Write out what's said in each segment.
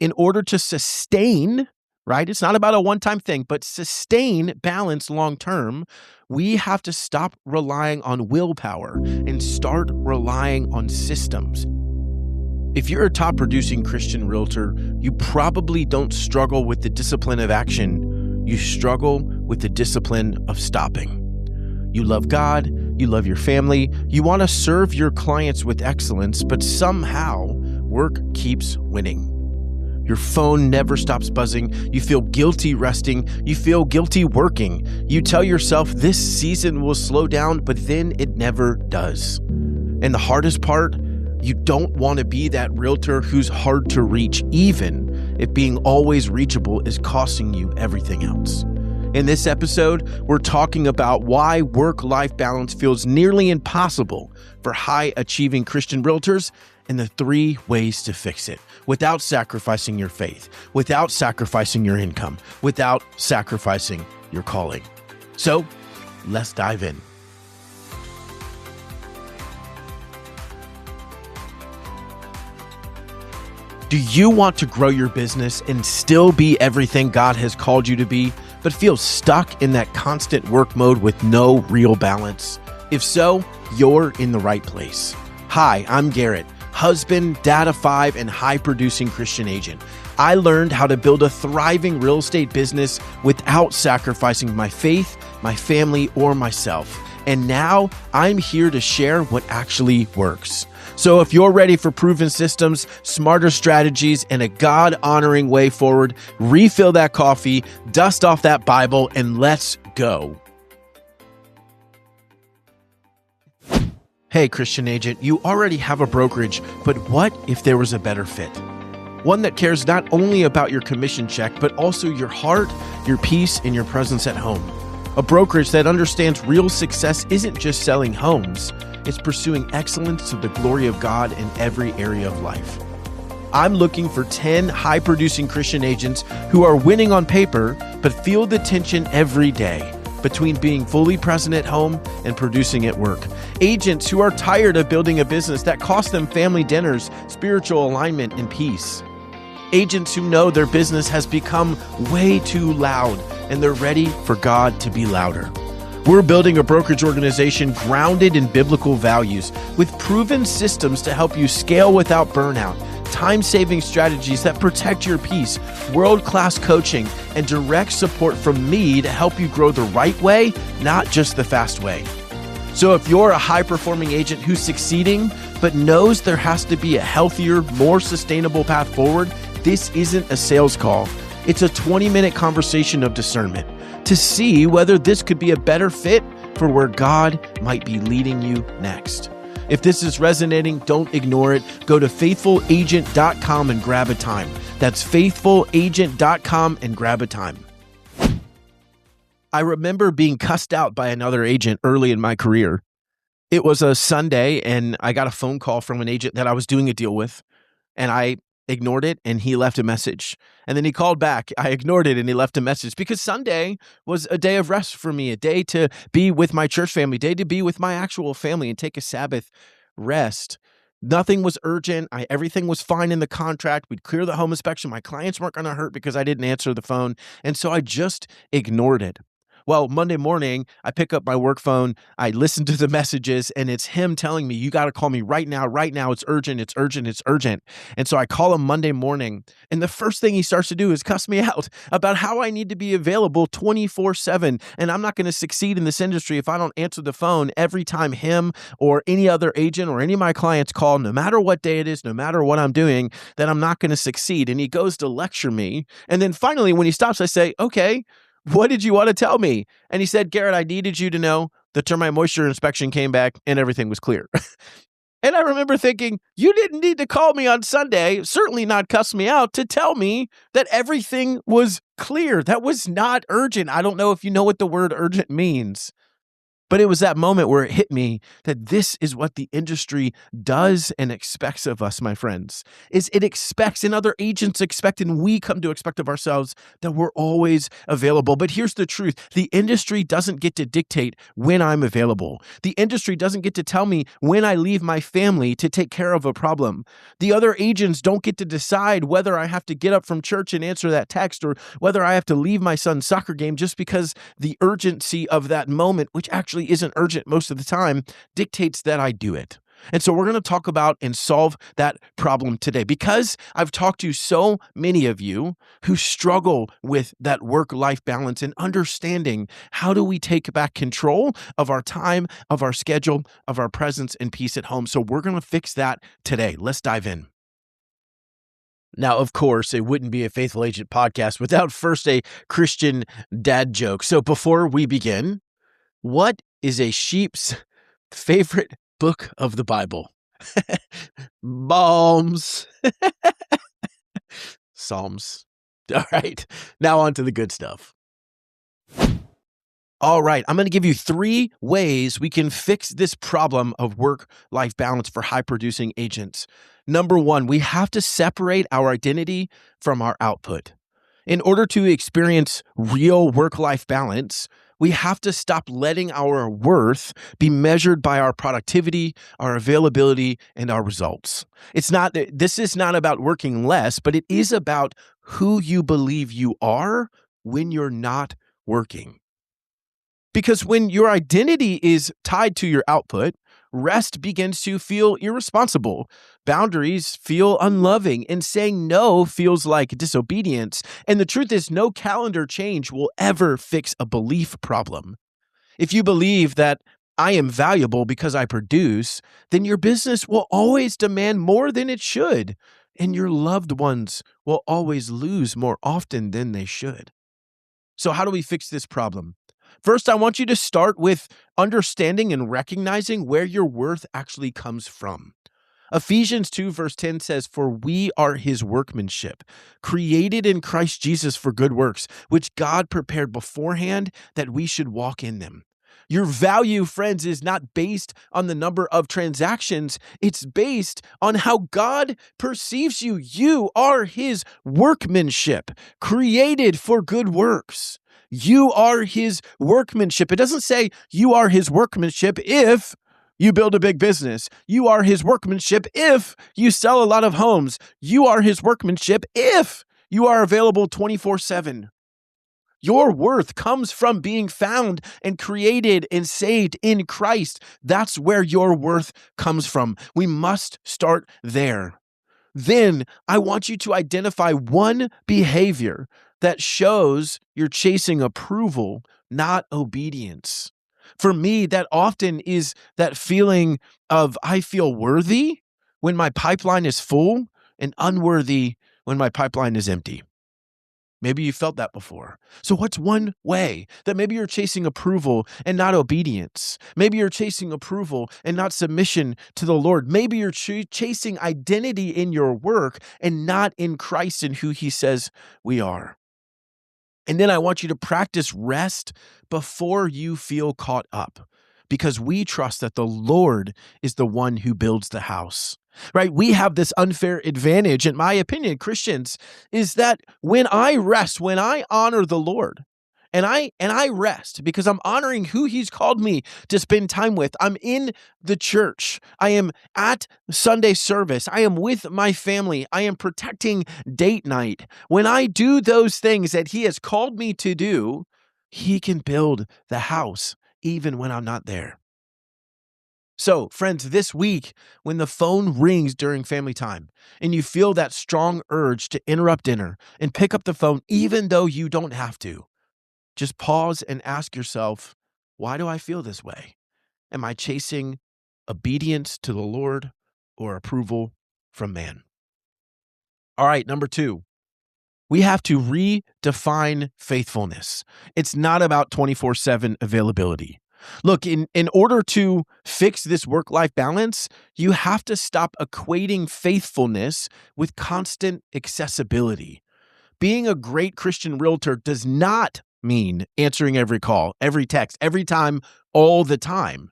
in order to sustain, right? It's not about a one-time thing, but sustain balance long-term, we have to stop relying on willpower and start relying on systems. If you're a top producing Christian realtor, you probably don't struggle with the discipline of action. You struggle with the discipline of stopping. You love God, you love your family, you want to serve your clients with excellence, but somehow work keeps winning. Your phone never stops buzzing. You feel guilty resting. You feel guilty working. You tell yourself this season will slow down, but then it never does. And the hardest part, you don't want to be that realtor who's hard to reach, even if being always reachable is costing you everything else. In this episode, we're talking about why work-life balance feels nearly impossible for high-achieving Christian realtors and the 3 ways to fix it without sacrificing your faith, without sacrificing your income, without sacrificing your calling. So, let's dive in. Do you want to grow your business and still be everything God has called you to be, but feel stuck in that constant work mode with no real balance? If so, you're in the right place. Hi, I'm Garrett, husband, dad of 5, and high-producing Christian agent. I learned how to build a thriving real estate business without sacrificing my faith, my family, or myself. And now I'm here to share what actually works. So if you're ready for proven systems, smarter strategies, and a God-honoring way forward, refill that coffee, dust off that Bible, and let's go. Hey, Christian agent, you already have a brokerage, but what if there was a better fit? One that cares not only about your commission check, but also your heart, your peace, and your presence at home. A brokerage that understands real success isn't just selling homes, it's pursuing excellence to the glory of God in every area of life. I'm looking for 10 high-producing Christian agents who are winning on paper, but feel the tension every day between being fully present at home and producing at work. Agents who are tired of building a business that costs them family dinners, spiritual alignment, and peace. Agents who know their business has become way too loud and they're ready for God to be louder. We're building a brokerage organization grounded in biblical values with proven systems to help you scale without burnout, time-saving strategies that protect your peace, world-class coaching, and direct support from me to help you grow the right way, not just the fast way. So if you're a high-performing agent who's succeeding but knows there has to be a healthier, more sustainable path forward, this isn't a sales call. It's a 20-minute conversation of discernment to see whether this could be a better fit for where God might be leading you next. If this is resonating, don't ignore it. Go to faithfulagent.com and grab a time. That's faithfulagent.com and grab a time. I remember being cussed out by another agent early in my career. It was a Sunday and I got a phone call from an agent that I was doing a deal with, and I ignored it and he left a message. And then he called back. I ignored it and he left a message because Sunday was a day of rest for me, a day to be with my church family, a day to be with my actual family and take a Sabbath rest. Nothing was urgent. Everything was fine in the contract. We'd clear the home inspection. My clients weren't going to hurt because I didn't answer the phone. And so I just ignored it. Well, Monday morning, I pick up my work phone, I listen to the messages, and it's him telling me, you got to call me right now, it's urgent, it's urgent, it's urgent. And so I call him Monday morning, and the first thing he starts to do is cuss me out about how I need to be available 24/7, and I'm not going to succeed in this industry if I don't answer the phone every time him or any other agent or any of my clients call, no matter what day it is, no matter what I'm doing, that I'm not going to succeed. And he goes to lecture me. And then finally, when he stops, I say, okay, what did you want to tell me? And he said, Garrett, I needed you to know the termite moisture inspection came back and everything was clear. And I remember thinking, you didn't need to call me on Sunday, certainly not cuss me out, to tell me that everything was clear. That was not urgent. I don't know if you know what the word urgent means. But it was that moment where it hit me that this is what the industry does and expects of us, my friends, is it expects and other agents expect and we come to expect of ourselves that we're always available. But here's the truth. The industry doesn't get to dictate when I'm available. The industry doesn't get to tell me when I leave my family to take care of a problem. The other agents don't get to decide whether I have to get up from church and answer that text or whether I have to leave my son's soccer game just because the urgency of that moment, which actually isn't urgent most of the time, dictates that I do it. And so we're going to talk about and solve that problem today because I've talked to so many of you who struggle with that work-life balance and understanding how do we take back control of our time, of our schedule, of our presence and peace at home. So we're going to fix that today. Let's dive in. Now, of course, it wouldn't be a Faithful Agent podcast without first a Christian dad joke. So before we begin, what is a sheep's favorite book of the Bible? Psalms. Psalms. All right. Now on to the good stuff. All right. I'm going to give you 3 ways we can fix this problem of work-life balance for high-producing agents. Number 1, we have to separate our identity from our output. In order to experience real work-life balance, we have to stop letting our worth be measured by our productivity, our availability, and our results. This is not about working less, but it is about who you believe you are when you're not working. Because when your identity is tied to your output, rest begins to feel irresponsible. Boundaries feel unloving, and saying no feels like disobedience. And the truth is, no calendar change will ever fix a belief problem. If you believe that I am valuable because I produce, then your business will always demand more than it should, and your loved ones will always lose more often than they should. So how do we fix this problem? First, I want you to start with understanding and recognizing where your worth actually comes from. Ephesians 2 verse 10 says, "For we are his workmanship, created in Christ Jesus for good works, which God prepared beforehand that we should walk in them." Your value, friends, is not based on the number of transactions. It's based on how God perceives you. You are his workmanship, created for good works. You are his workmanship. It doesn't say you are his workmanship if you build a big business. You are his workmanship if you sell a lot of homes. You are his workmanship if you are available 24/7. Your worth comes from being found and created and saved in Christ. That's where your worth comes from. We must start there. Then I want you to identify one behavior that shows you're chasing approval, not obedience. For me, that often is that feeling of I feel worthy when my pipeline is full and unworthy when my pipeline is empty. Maybe you felt that before. So what's one way that maybe you're chasing approval and not obedience? Maybe you're chasing approval and not submission to the Lord. Maybe you're chasing identity in your work and not in Christ and who he says we are. And then I want you to practice rest before you feel caught up, because we trust that the Lord is the one who builds the house, right? We have this unfair advantage, in my opinion, Christians, is that when I rest, when I honor the Lord, and I rest because I'm honoring who he's called me to spend time with. I'm in the church. I am at Sunday service. I am with my family. I am protecting date night. When I do those things that he has called me to do, he can build the house even when I'm not there. So, friends, this week, when the phone rings during family time and you feel that strong urge to interrupt dinner and pick up the phone even though you don't have to, just pause and ask yourself, why do I feel this way? Am I chasing obedience to the Lord or approval from man? All right, number 2, we have to redefine faithfulness. It's not about 24/7 availability. Look, in order to fix this work-life balance, you have to stop equating faithfulness with constant accessibility. Being a great Christian realtor does not mean answering every call, every text, every time, all the time?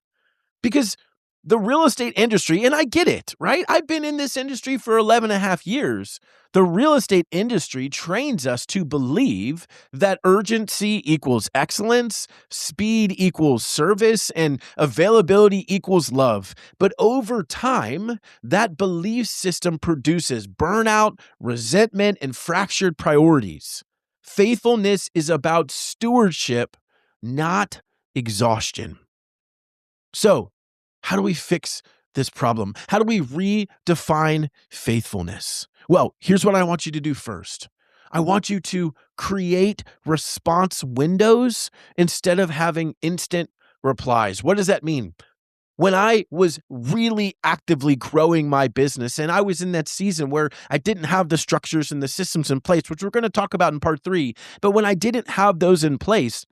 Because the real estate industry, and I get it, right? I've been in this industry for 11 and a half years. The real estate industry trains us to believe that urgency equals excellence, speed equals service, and availability equals love. But over time, that belief system produces burnout, resentment, and fractured priorities. Faithfulness is about stewardship, not exhaustion. So, how do we fix this problem? How do we redefine faithfulness? Well, here's what I want you to do first. I want you to create response windows instead of having instant replies. What does that mean? When I was really actively growing my business and I was in that season where I didn't have the structures and the systems in place, which we're going to talk about in part 3, but when I didn't have those in place,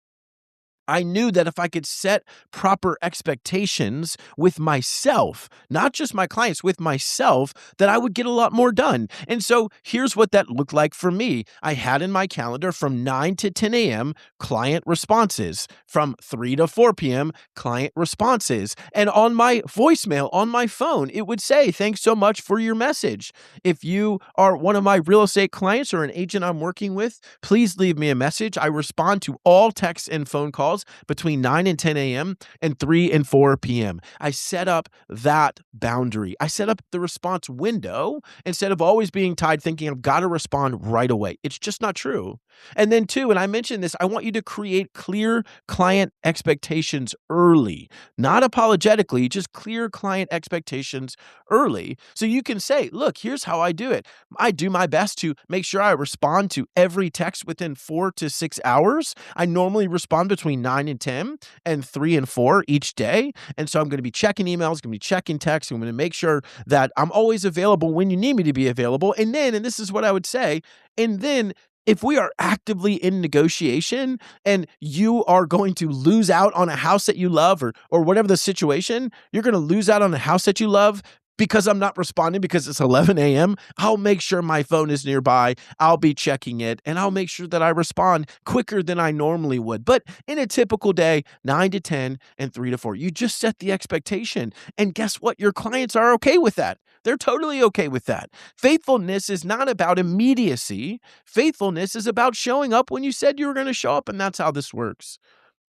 I knew that if I could set proper expectations with myself, not just my clients, with myself, that I would get a lot more done. And so here's what that looked like for me. I had in my calendar from 9 to 10 a.m. client responses, from 3 to 4 p.m. client responses. And on my voicemail, on my phone, it would say, "Thanks so much for your message. If you are one of my real estate clients or an agent I'm working with, please leave me a message. I respond to all texts and phone calls between 9 and 10 a.m. and 3 and 4 p.m. I set up that boundary. I set up the response window instead of always being tied thinking I've got to respond right away. It's just not true. And then two, and I mentioned this, I want you to create clear client expectations early, not apologetically, just clear client expectations early. So you can say, look, here's how I do it. I do my best to make sure I respond to every text within 4 to 6 hours. I normally respond between 9 and 10 and 3 and 4 each day. And so I'm going to be checking emails, going to be checking texts. I'm going to make sure that I'm always available when you need me to be available. And then, and this is what I would say, and then if we are actively in negotiation and you are going to lose out on a house that you love or whatever the situation, you're going to lose out on a house that you love because I'm not responding because it's 11 a.m., I'll make sure my phone is nearby. I'll be checking it, and I'll make sure that I respond quicker than I normally would. But in a typical day, 9 to 10 and 3 to 4, you just set the expectation. And guess what? Your clients are okay with that. They're totally okay with that. Faithfulness is not about immediacy. Faithfulness is about showing up when you said you were going to show up, and that's how this works.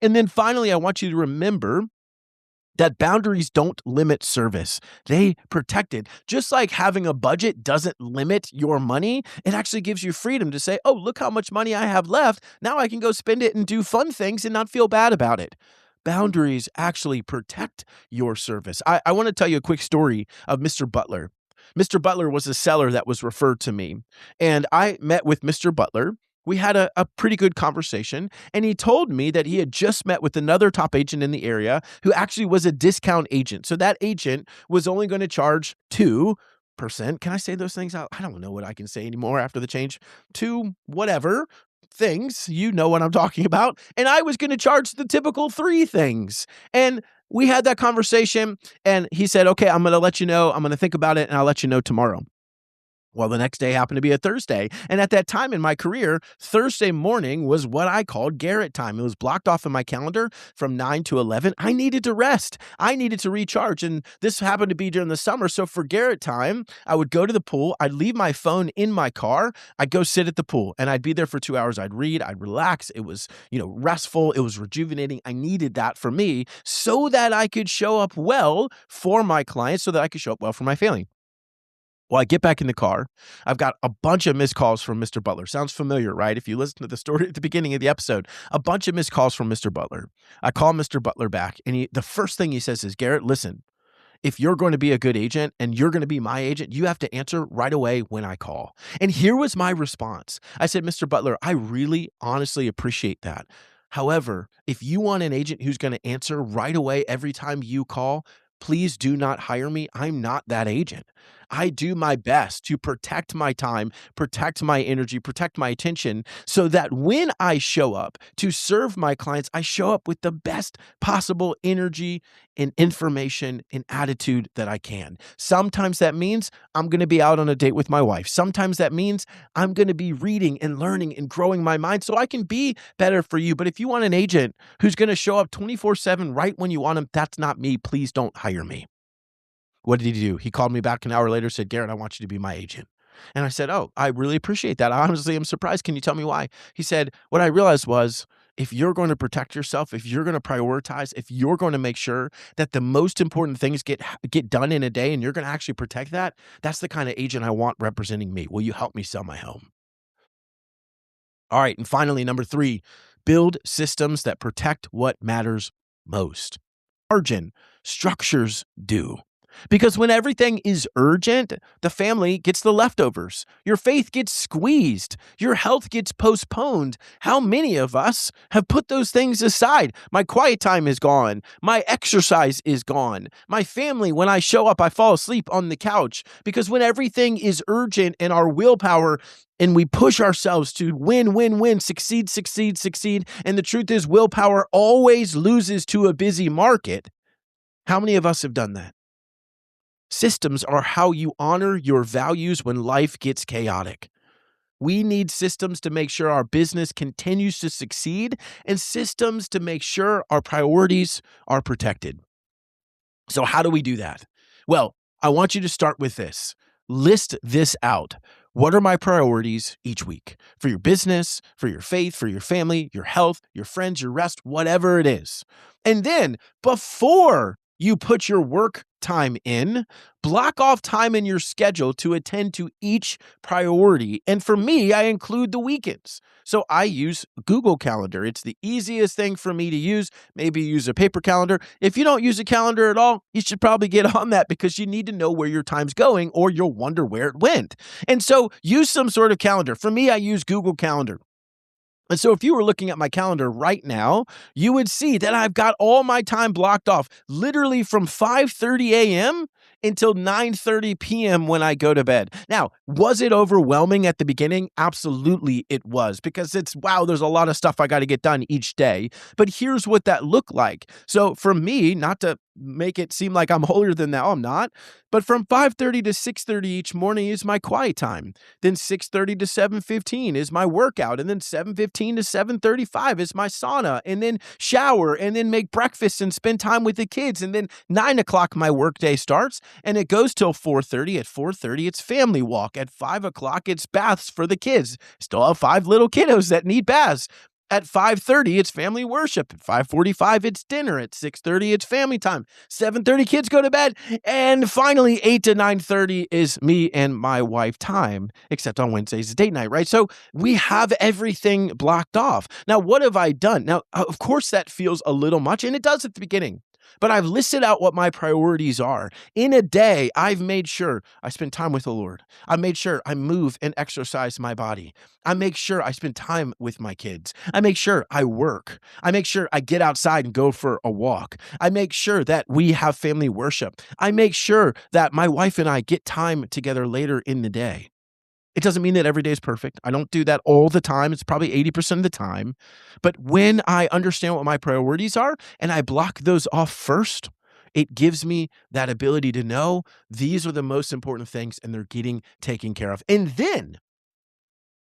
And then finally, I want you to remember that boundaries don't limit service. They protect it. Just like having a budget doesn't limit your money, it actually gives you freedom to say, oh, look how much money I have left. Now I can go spend it and do fun things and not feel bad about it. Boundaries actually protect your service. I want to tell you a quick story of Mr. Butler. Mr. Butler was a seller that was referred to me, and I met with Mr. Butler. We had a pretty good conversation, and he told me that he had just met with another top agent in the area who actually was a discount agent. So that agent was only going to charge 2%. Can I say those things out? I don't know what I can say anymore after the change. 2 whatever things, you know what I'm talking about. And I was going to charge the typical 3 things. And we had that conversation, and he said, okay, I'm going to let you know. I'm going to think about it, and I'll let you know tomorrow. Well, the next day happened to be a Thursday. And at that time in my career, Thursday morning was what I called Garrett time. It was blocked off in my calendar from 9 to 11. I needed to rest. I needed to recharge. And this happened to be during the summer. So for Garrett time, I would go to the pool. I'd leave my phone in my car. I'd go sit at the pool and I'd be there for 2 hours. I'd read, I'd relax. It was, restful. It was rejuvenating. I needed that for me so that I could show up well for my clients, so that I could show up well for my family. Well, I get back in the car. I've got a bunch of missed calls from Mr. Butler. Sounds familiar, right? If you listen to the story at the beginning of the episode, a bunch of missed calls from Mr. Butler. I call Mr. Butler back, and the first thing he says is, Garrett, listen, if you're going to be a good agent and you're going to be my agent, you have to answer right away when I call. And here was my response. I said, Mr. Butler, I really honestly appreciate that. However, if you want an agent who's going to answer right away every time you call, please do not hire me. I'm not that agent. I do my best to protect my time, protect my energy, protect my attention so that when I show up to serve my clients, I show up with the best possible energy and information and attitude that I can. Sometimes that means I'm going to be out on a date with my wife. Sometimes that means I'm going to be reading and learning and growing my mind so I can be better for you. But if you want an agent who's going to show up 24/7 right when you want him, that's not me. Please don't hire me. What did he do? He called me back an hour later, said, Garrett, I want you to be my agent. And I said, oh, I really appreciate that. I honestly am surprised. Can you tell me why? He said, what I realized was if you're going to protect yourself, if you're going to prioritize, if you're going to make sure that the most important things get done in a day and you're going to actually protect that, that's the kind of agent I want representing me. Will you help me sell my home? All right. And finally, number 3, build systems that protect what matters most. Margin structures do. Because when everything is urgent, the family gets the leftovers. Your faith gets squeezed. Your health gets postponed. How many of us have put those things aside? My quiet time is gone. My exercise is gone. My family, when I show up, I fall asleep on the couch. Because when everything is urgent and our willpower and we push ourselves to win, win, win, succeed, succeed, succeed. And the truth is, willpower always loses to a busy market. How many of us have done that? Systems are how you honor your values when life gets chaotic. We need systems to make sure our business continues to succeed and systems to make sure our priorities are protected. So how do we do that? Well, I want you to start with this. List this out. What are my priorities each week for your business, for your faith, for your family, your health, your friends, your rest, whatever it is. And then before you put your work time in, block off time in your schedule to attend to each priority. And for me, I include the weekends. So I use Google Calendar. It's the easiest thing for me to use. Maybe use a paper calendar. If you don't use a calendar at all, you should probably get on that because you need to know where your time's going or you'll wonder where it went. And so use some sort of calendar. For me, I use Google Calendar. And so if you were looking at my calendar right now, you would see that I've got all my time blocked off literally from 5:30 a.m. until 9:30 p.m. when I go to bed. Now, was it overwhelming at the beginning? Absolutely it was because wow, there's a lot of stuff I got to get done each day. But here's what that looked like. So for me, not to make it seem like I'm holier than thou, I'm not, but from 5:30 to 6:30 each morning is my quiet time. Then 6:30 to 7:15 is my workout. And then 7:15 to 7:35 is my sauna. And then shower and then make breakfast and spend time with the kids. And then 9 o'clock, my workday starts and it goes till 4:30. At 4:30, it's family walk. At 5 o'clock, it's baths for the kids. Still have 5 little kiddos that need baths. At 5:30, it's family worship. At 5:45, it's dinner. At 6:30, it's family time. 7:30, kids go to bed. And finally, 8 to 9:30 is me and my wife time, except on Wednesdays, it's date night, right? So we have everything blocked off. Now, what have I done? Now, of course, that feels a little much, and it does at the beginning. But I've listed out what my priorities are. In a day, I've made sure I spend time with the Lord. I made sure I move and exercise my body. I make sure I spend time with my kids. I make sure I work. I make sure I get outside and go for a walk. I make sure that we have family worship. I make sure that my wife and I get time together later in the day. It doesn't mean that every day is perfect. I don't do that all the time. It's probably 80% of the time. But when I understand what my priorities are and I block those off first, it gives me that ability to know these are the most important things and they're getting taken care of. And then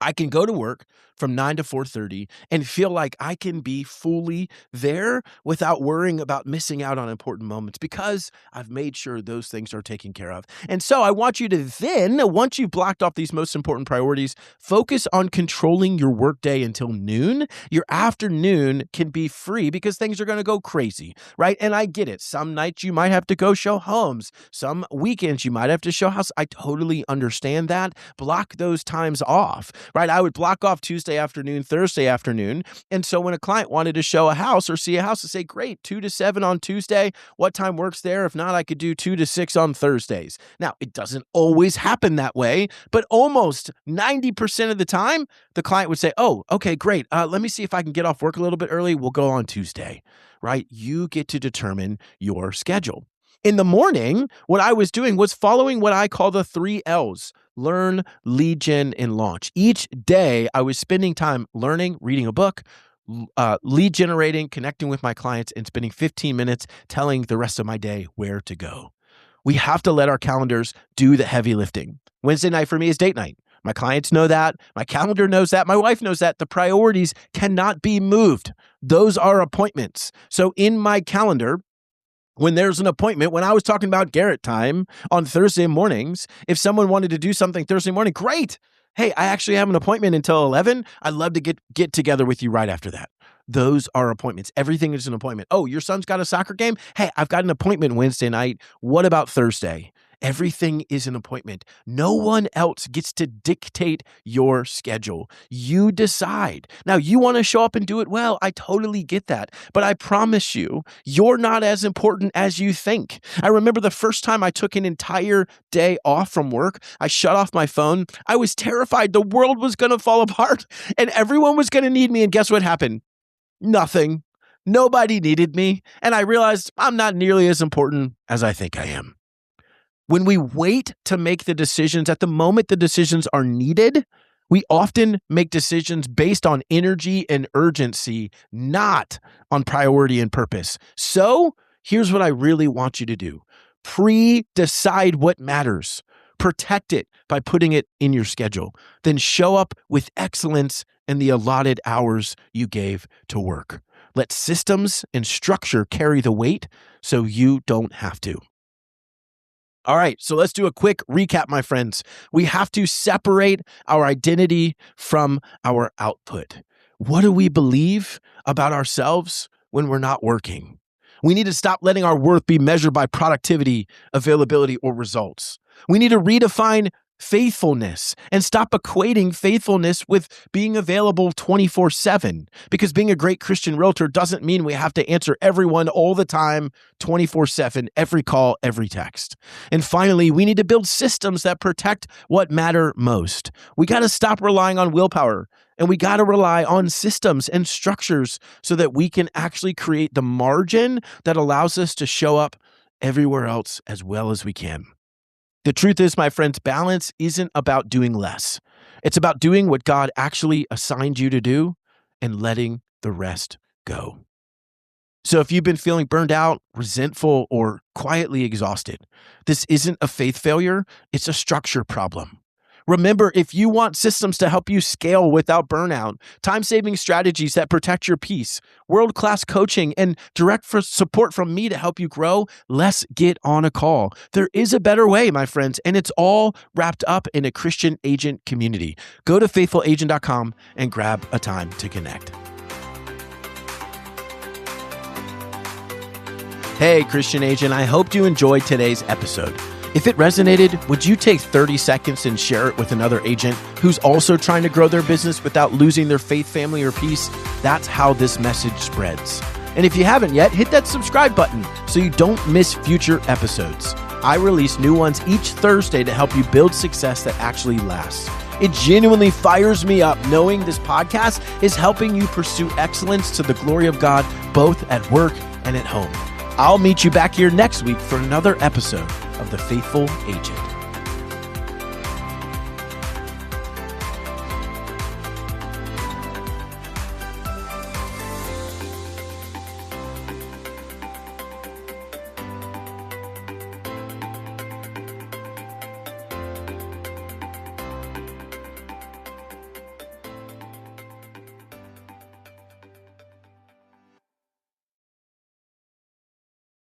I can go to work from 9 to 4:30 and feel like I can be fully there without worrying about missing out on important moments because I've made sure those things are taken care of. And so I want you to then, once you've blocked off these most important priorities, focus on controlling your workday until noon. Your afternoon can be free because things are going to go crazy, right? And I get it. Some nights you might have to go show homes. Some weekends you might have to show house. I totally understand that. Block those times off. Right? I would block off Tuesday afternoon, Thursday afternoon. And so when a client wanted to show a house or see a house, I say, great, 2 to 7 on Tuesday. What time works there? If not, I could do 2 to 6 on Thursdays. Now, it doesn't always happen that way, but almost 90% of the time, the client would say, oh, okay, great. Let me see if I can get off work a little bit early. We'll go on Tuesday, right? You get to determine your schedule. In the morning, what I was doing was following what I call the 3 L's: learn, lead gen, and launch. Each day, I was spending time learning, reading a book, lead generating, connecting with my clients, and spending 15 minutes telling the rest of my day where to go. We have to let our calendars do the heavy lifting. Wednesday night for me is date night. My clients know that. My calendar knows that. My wife knows that. The priorities cannot be moved. Those are appointments. So in my calendar, when there's an appointment, when I was talking about Garrett time on Thursday mornings, if someone wanted to do something Thursday morning, great. Hey, I actually have an appointment until 11. I'd love to get together with you right after that. Those are appointments. Everything is an appointment. Oh, your son's got a soccer game? Hey, I've got an appointment Wednesday night. What about Thursday? Everything is an appointment. No one else gets to dictate your schedule. You decide. Now, you want to show up and do it well. I totally get that. But I promise you, you're not as important as you think. I remember the first time I took an entire day off from work. I shut off my phone. I was terrified the world was going to fall apart and everyone was going to need me. And guess what happened? Nothing. Nobody needed me. And I realized I'm not nearly as important as I think I am. When we wait to make the decisions at the moment the decisions are needed, we often make decisions based on energy and urgency, not on priority and purpose. So here's what I really want you to do. Pre-decide what matters. Protect it by putting it in your schedule. Then show up with excellence in the allotted hours you gave to work. Let systems and structure carry the weight so you don't have to. All right, so let's do a quick recap, my friends. We have to separate our identity from our output. What do we believe about ourselves when we're not working? We need to stop letting our worth be measured by productivity, availability, or results. We need to redefine faithfulness and stop equating faithfulness with being available 24/7, because being a great Christian realtor doesn't mean we have to answer everyone all the time, 24/7, every call, every text. And finally, we need to build systems that protect what matter most. We got to stop relying on willpower, and we got to rely on systems and structures so that we can actually create the margin that allows us to show up everywhere else as well as we can. The truth is, my friends, balance isn't about doing less. It's about doing what God actually assigned you to do and letting the rest go. So if you've been feeling burned out, resentful, or quietly exhausted, this isn't a faith failure, it's a structure problem. Remember, if you want systems to help you scale without burnout, time-saving strategies that protect your peace, world-class coaching, and direct support from me to help you grow, let's get on a call. There is a better way, my friends, and it's all wrapped up in a Christian agent community. Go to faithfulagent.com and grab a time to connect. Hey, Christian agent, I hope you enjoyed today's episode. If it resonated, would you take 30 seconds and share it with another agent who's also trying to grow their business without losing their faith, family, or peace? That's how this message spreads. And if you haven't yet, hit that subscribe button so you don't miss future episodes. I release new ones each Thursday to help you build success that actually lasts. It genuinely fires me up knowing this podcast is helping you pursue excellence to the glory of God, both at work and at home. I'll meet you back here next week for another episode of The Faithful Agent.